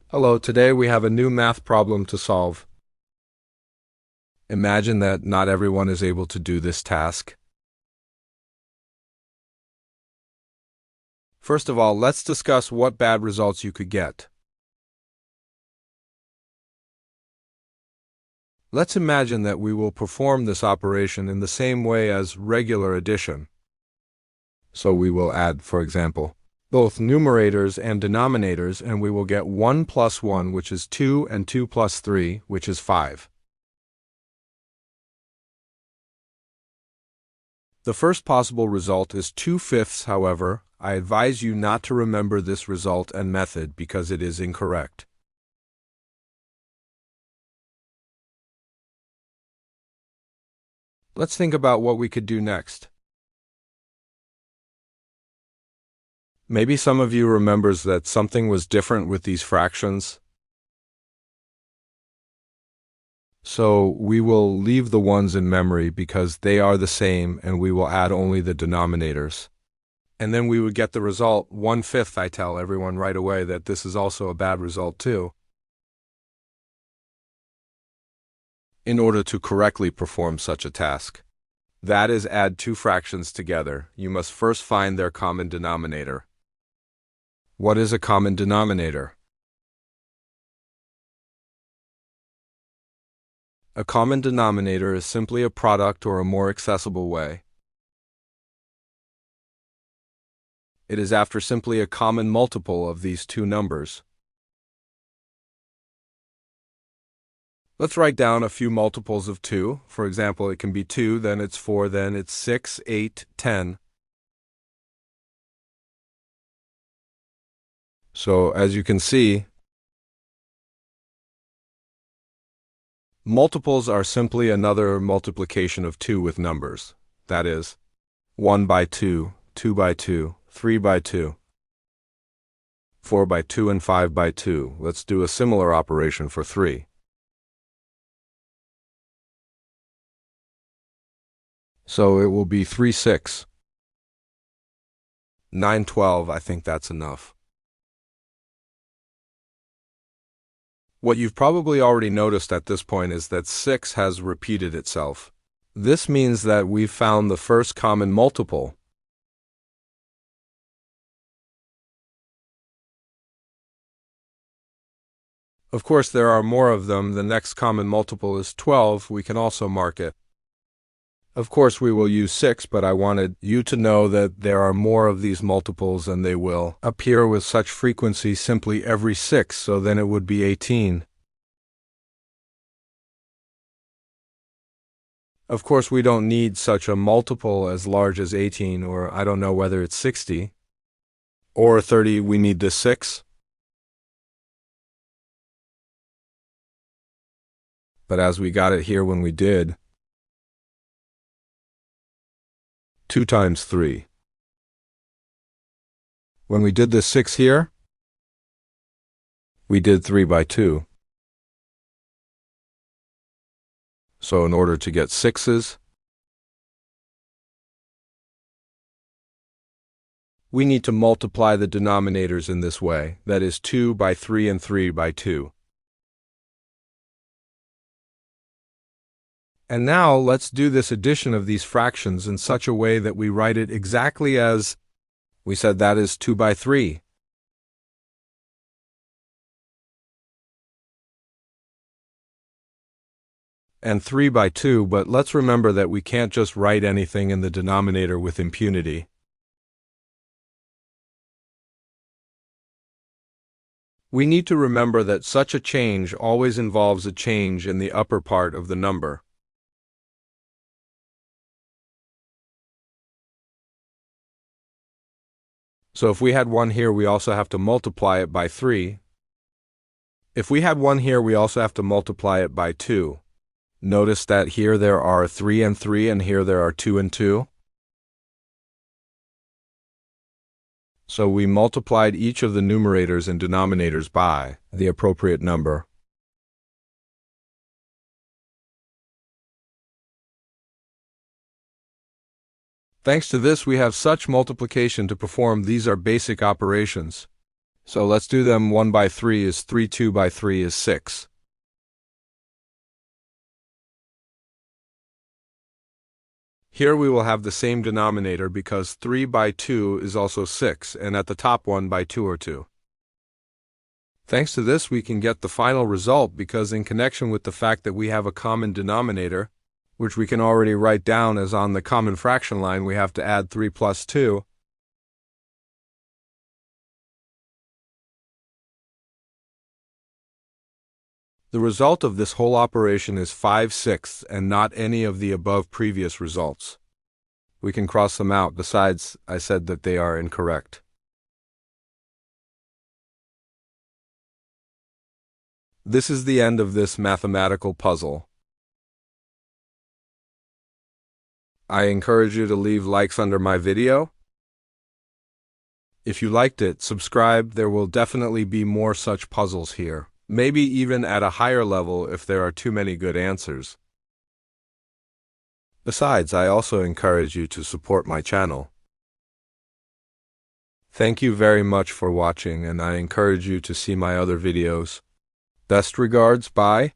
Hello, today we have a new math problem to solve. Imagine that not everyone is able to do this task. First of all, let's discuss what bad results you could get. Let's imagine that we will perform this operation in the same way as regular addition. So we will add, for example, both numerators and denominators, and we will get 1 plus 1, which is 2, and 2 plus 3, which is 5. The first possible result is 2/5. However, I advise you not to remember this result and method because it is incorrect. Let's think about what we could do next. Maybe some of you remembers that something was different with these fractions. So we will leave the ones in memory because they are the same, and we will add only the denominators. And then we would get the result 1/5. I tell everyone right away that this is also a bad result too. In order to correctly perform such a task, that is, add two fractions together, you must first find their common denominator. What is a common denominator? A common denominator is simply a product or a more accessible way. It is after simply a common multiple of these two numbers. Let's write down a few multiples of 2. For example, it can be 2, then it's 4, then it's 6, 8, 10. So, as you can see, multiples are simply another multiplication of 2 with numbers. That is, 1 by 2, 2 by 2, 3 by 2, 4 by 2, and 5 by 2. Let's do a similar operation for 3. So it will be 3, 6, 9, 12. I think that's enough. What you've probably already noticed at this point is that 6 has repeated itself. This means that we've found the first common multiple. Of course, there are more of them. The next common multiple is 12. We can also mark it. Of course, we will use 6, but I wanted you to know that there are more of these multiples, and they will appear with such frequency simply every 6, so then it would be 18. Of course, we don't need such a multiple as large as 18, or I don't know whether it's 60, or 30. We need the 6. But as we got it here when we did, 2 times 3. When we did this 6 here, we did 3 by 2. So in order to get 6's, we need to multiply the denominators in this way, that is 2 by 3 and 3 by 2. And now let's do this addition of these fractions in such a way that we write it exactly as we said, that is 2 by 3. And 3 by 2, but let's remember that we can't just write anything in the denominator with impunity. We need to remember that such a change always involves a change in the upper part of the number. So if we had 1 here, we also have to multiply it by 3. If we had 1 here, we also have to multiply it by 2. Notice that here there are 3 and 3, and here there are 2 and 2. So we multiplied each of the numerators and denominators by the appropriate number. Thanks to this, we have such multiplication to perform. These are basic operations. So let's do them. 1 by 3 is 3, 2 by 3 is 6. Here we will have the same denominator because 3 by 2 is also 6, and at the top 1 by 2 are 2. Thanks to this, we can get the final result because in connection with the fact that we have a common denominator, which we can already write down as on the common fraction line, we have to add 3 plus 2. The result of this whole operation is 5/6 and not any of the above previous results. We can cross them out. Besides, I said that they are incorrect. This is the end of this mathematical puzzle. I encourage you to leave likes under my video. If you liked it, subscribe. There will definitely be more such puzzles here. Maybe even at a higher level if there are too many good answers. Besides, I also encourage you to support my channel. Thank you very much for watching, and I encourage you to see my other videos. Best regards, bye.